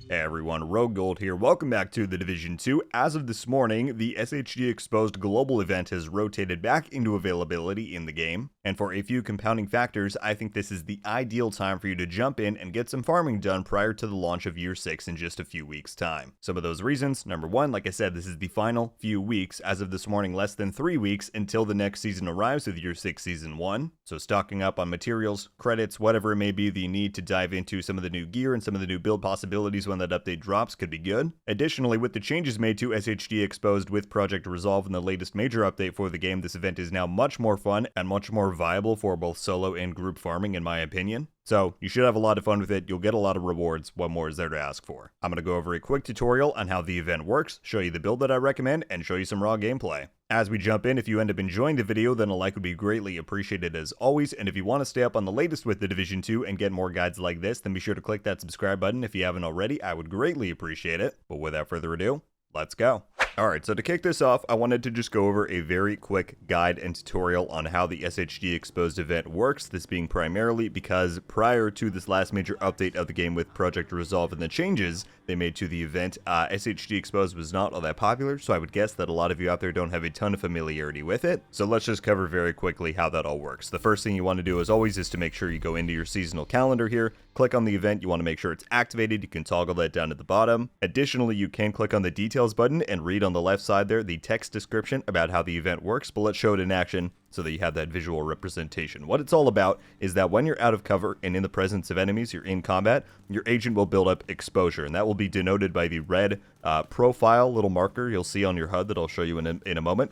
Hey everyone, RogueGold here. Welcome back to the Division 2. As of this morning, the SHD Exposed global event has rotated back into availability in the game. And for a few compounding factors, I think this is the ideal time for you to jump in and get some farming done prior to the launch of Year 6 in just a few weeks' time. Some of those reasons: number one, like I said, this is the final few weeks. As of this morning, less than 3 weeks until the next season arrives with Year 6 Season 1. So stocking up on materials, credits, whatever it may be that you need to dive into some of the new gear and some of the new build possibilities when that update drops could be good. Additionally, with the changes made to SHD Exposed with Project Resolve and the latest major update for the game, this event is now much more fun and much more viable for both solo and group farming, in my opinion. So you should have a lot of fun with it. You'll get a lot of rewards. What more is there to ask for? I'm going to go over a quick tutorial on how the event works, show you the build that I recommend, and show you some raw gameplay. As we jump in, if you end up enjoying the video, then a like would be greatly appreciated as always, and if you want to stay up on the latest with the Division 2 and get more guides like this, then be sure to click that subscribe button if you haven't already. I would greatly appreciate it. But without further ado, let's go. Alright, so to kick this off, I wanted to just go over a very quick guide and tutorial on how the SHD Exposed event works, this being primarily because prior to this last major update of the game with Project Resolve and the changes they made to the event, SHD Exposed was not all that popular, so I would guess that a lot of you out there don't have a ton of familiarity with it. So let's just cover very quickly how that all works. The first thing you want to do as always is to make sure you go into your seasonal calendar here, click on the event, you want to make sure it's activated, you can toggle that down at the bottom. Additionally, you can click on the details button and read on the left side there the text description about how the event works, but let's show it in action so that you have that visual representation. What it's all about is that when you're out of cover and in the presence of enemies, you're in combat, your agent will build up exposure, and that will be denoted by the red profile little marker you'll see on your HUD that I'll show you in a moment.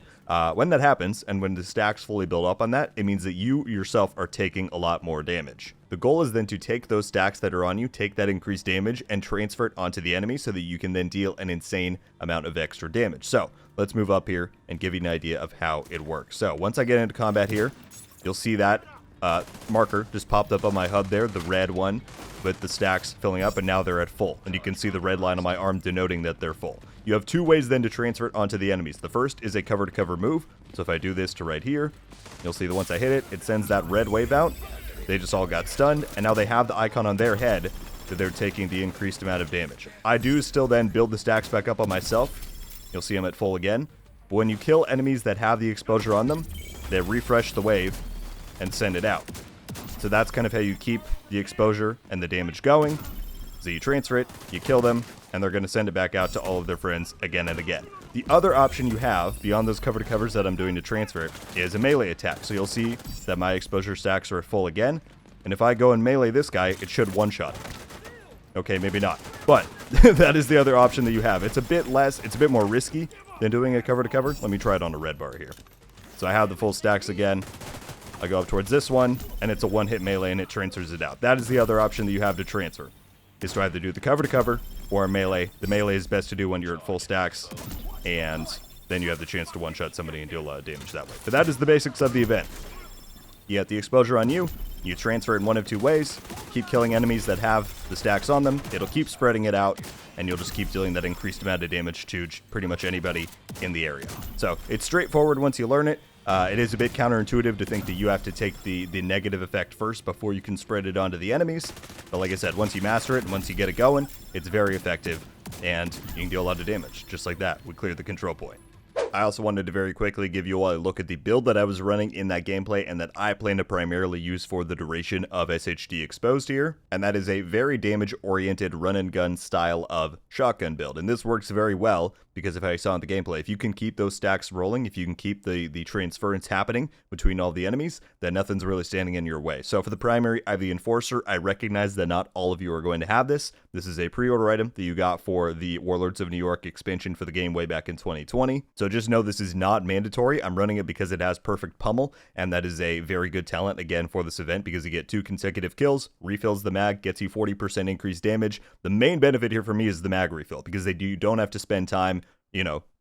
When that happens, and when the stacks fully build up on that, it means that you yourself are taking a lot more damage. The goal is then to take those stacks that are on you, take that increased damage, and transfer it onto the enemy so that you can then deal an insane amount of extra damage. So let's move up here and give you an idea of how it works. So once I get into combat here, you'll see that marker just popped up on my HUD there, the red one with the stacks filling up, and now they're at full. And you can see the red line on my arm denoting that they're full. You have two ways then to transfer it onto the enemies. The first is a cover-to-cover move. So if I do this to right here, you'll see that once I hit it, it sends that red wave out. They just all got stunned, and now they have the icon on their head that they're taking the increased amount of damage. I do still then build the stacks back up on myself. You'll see them at full again. But when you kill enemies that have the exposure on them, they refresh the wave and send it out. So that's kind of how you keep the exposure and the damage going. So you transfer it, you kill them, and they're going to send it back out to all of their friends again and again. The other option you have, beyond those cover-to-covers that I'm doing to transfer it, is a melee attack. So you'll see that my exposure stacks are at full again, and if I go and melee this guy, it should one-shot. Okay, maybe not, but that is the other option that you have. It's a bit more risky than doing a cover-to-cover. Let me try it on a red bar here. So I have the full stacks again. I go up towards this one, and it's a one-hit melee, and it transfers it out. That is the other option that you have to transfer, is to either do the cover-to-cover or a melee. The melee is best to do when you're at full stacks, and then you have the chance to one-shot somebody and deal a lot of damage that way. But that is the basics of the event. You get the exposure on you, you transfer it in one of two ways, keep killing enemies that have the stacks on them, it'll keep spreading it out, and you'll just keep dealing that increased amount of damage to pretty much anybody in the area. So it's straightforward once you learn it. It is a bit counterintuitive to think that you have to take the negative effect first before you can spread it onto the enemies. But like I said, once you master it and once you get it going, it's very effective, and you can deal a lot of damage. Just like that, we cleared the control point. I also wanted to very quickly give you all a look at the build that I was running in that gameplay and that I plan to primarily use for the duration of SHD Exposed here. And that is a very damage-oriented run-and-gun style of shotgun build. And this works very well because if I saw in the gameplay, if you can keep those stacks rolling, if you can keep the transference happening between all the enemies, then nothing's really standing in your way. So for the primary, I have the Enforcer. I recognize that not all of you are going to have this. This is a pre-order item that you got for the Warlords of New York expansion for the game way back in 2020. So just know this is not mandatory. I'm running it because it has perfect pummel, and that is a very good talent, again, for this event because you get 2 consecutive kills, refills the mag, gets you 40% increased damage. The main benefit here for me is the mag refill because you don't have to spend time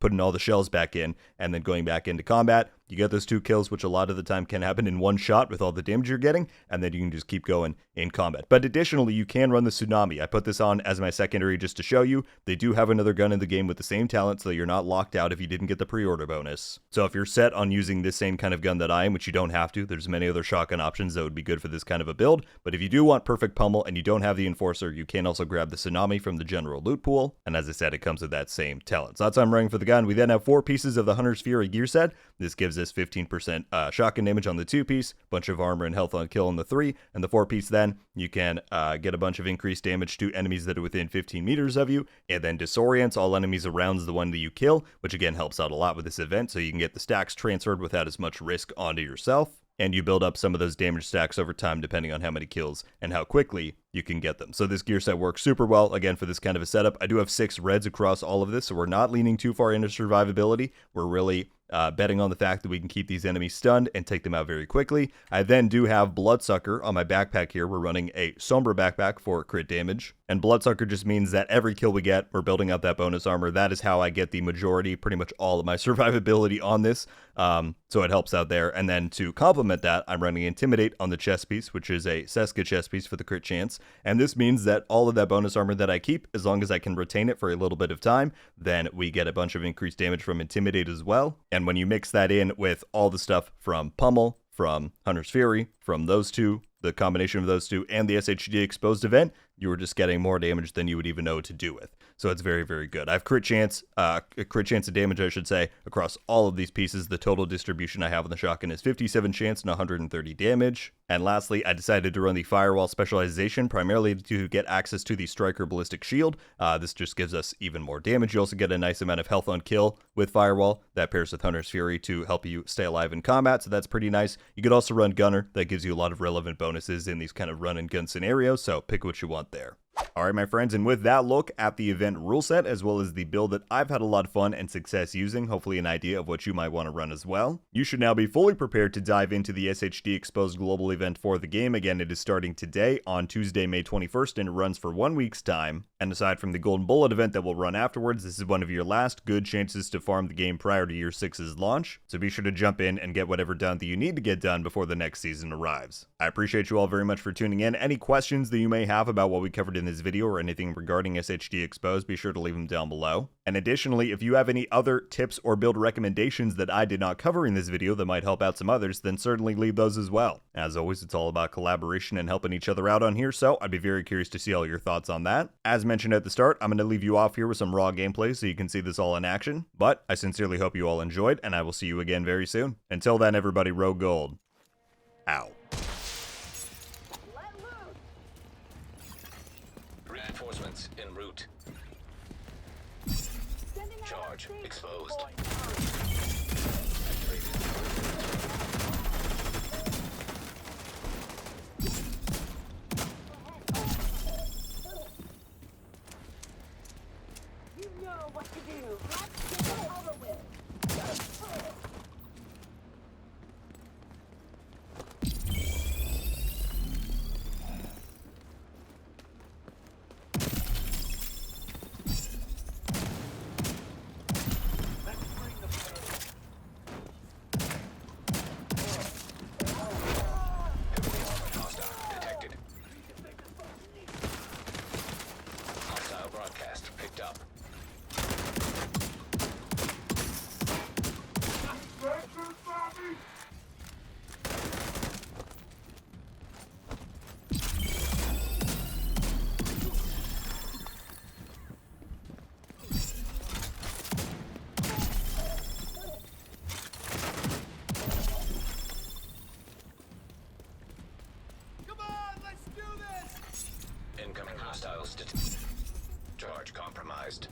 putting all the shells back in, and then going back into combat. You get those 2 kills, which a lot of the time can happen in one shot with all the damage you're getting, and then you can just keep going in combat. But additionally, you can run the Tsunami. I put this on as my secondary just to show you. They do have another gun in the game with the same talent, so that you're not locked out if you didn't get the pre-order bonus. So if you're set on using this same kind of gun that I am, which you don't have to, there's many other shotgun options that would be good for this kind of a build, but if you do want perfect pummel and you don't have the Enforcer, you can also grab the Tsunami from the general loot pool, and as I said, it comes with that same talent. So that's what I'm running for the gun. We then have 4 pieces of the Hunter's Fury gear set. This gives us 15% shotgun damage on the 2-piece, bunch of armor and health on kill on the 3, and the 4-piece then, you can get a bunch of increased damage to enemies that are within 15 meters of you, and then disorients all enemies around the one that you kill, which again helps out a lot with this event, so you can get the stacks transferred without as much risk onto yourself, and you build up some of those damage stacks over time depending on how many kills and how quickly you can get them. So this gear set works super well, again, for this kind of a setup. I do have 6 reds across all of this, so we're not leaning too far into survivability. We're really betting on the fact that we can keep these enemies stunned and take them out very quickly. I then do have Bloodsucker on my backpack here. We're running a Sombra backpack for crit damage. And Bloodsucker just means that every kill we get, we're building out that bonus armor. That is how I get the majority, pretty much all of my survivability on this. So it helps out there. And then to complement that, I'm running Intimidate on the chest piece, which is a Seska chest piece for the crit chance. And this means that all of that bonus armor that I keep, as long as I can retain it for a little bit of time, then we get a bunch of increased damage from Intimidate as well. And when you mix that in with all the stuff from Pummel, from Hunter's Fury, from those 2, the combination of those 2, and the SHD Exposed event, you were just getting more damage than you would even know what to do with. So it's very, very good. I have crit chance of damage, I should say, across all of these pieces. The total distribution I have on the shotgun is 57 chance and 130 damage. And lastly, I decided to run the Firewall specialization primarily to get access to the Striker Ballistic Shield. This just gives us even more damage. You also get a nice amount of health on kill with Firewall. That pairs with Hunter's Fury to help you stay alive in combat, so that's pretty nice. You could also run Gunner. That gives you a lot of relevant bonuses in these kind of run and gun scenarios, so pick what you want there. Alright my friends, and with that look at the event rule set, as well as the build that I've had a lot of fun and success using, hopefully an idea of what you might want to run as well, you should now be fully prepared to dive into the SHD Exposed global event for the game. Again, it is starting today on Tuesday, May 21st, and it runs for 1 week's time. And aside from the Golden Bullet event that will run afterwards, this is one of your last good chances to farm the game prior to Year 6's launch, so be sure to jump in and get whatever done that you need to get done before the next season arrives. I appreciate you all very much for tuning in. Any questions that you may have about what we covered in this video or anything regarding SHD Exposed, be sure to leave them down below. And additionally, if you have any other tips or build recommendations that I did not cover in this video that might help out some others, then certainly leave those as well. As always, it's all about collaboration and helping each other out on here, so I'd be very curious to see all your thoughts on that. As mentioned at the start, I'm going to leave you off here with some raw gameplay so you can see this all in action, but I sincerely hope you all enjoyed, and I will see you again very soon. Until then, everybody, RogueGold. Ow. Reinforcements en route. Charge exposed. You know what to do. Let's get it over with. Broadcast picked up. Come on, let's do this! Incoming hostiles. Charge compromised.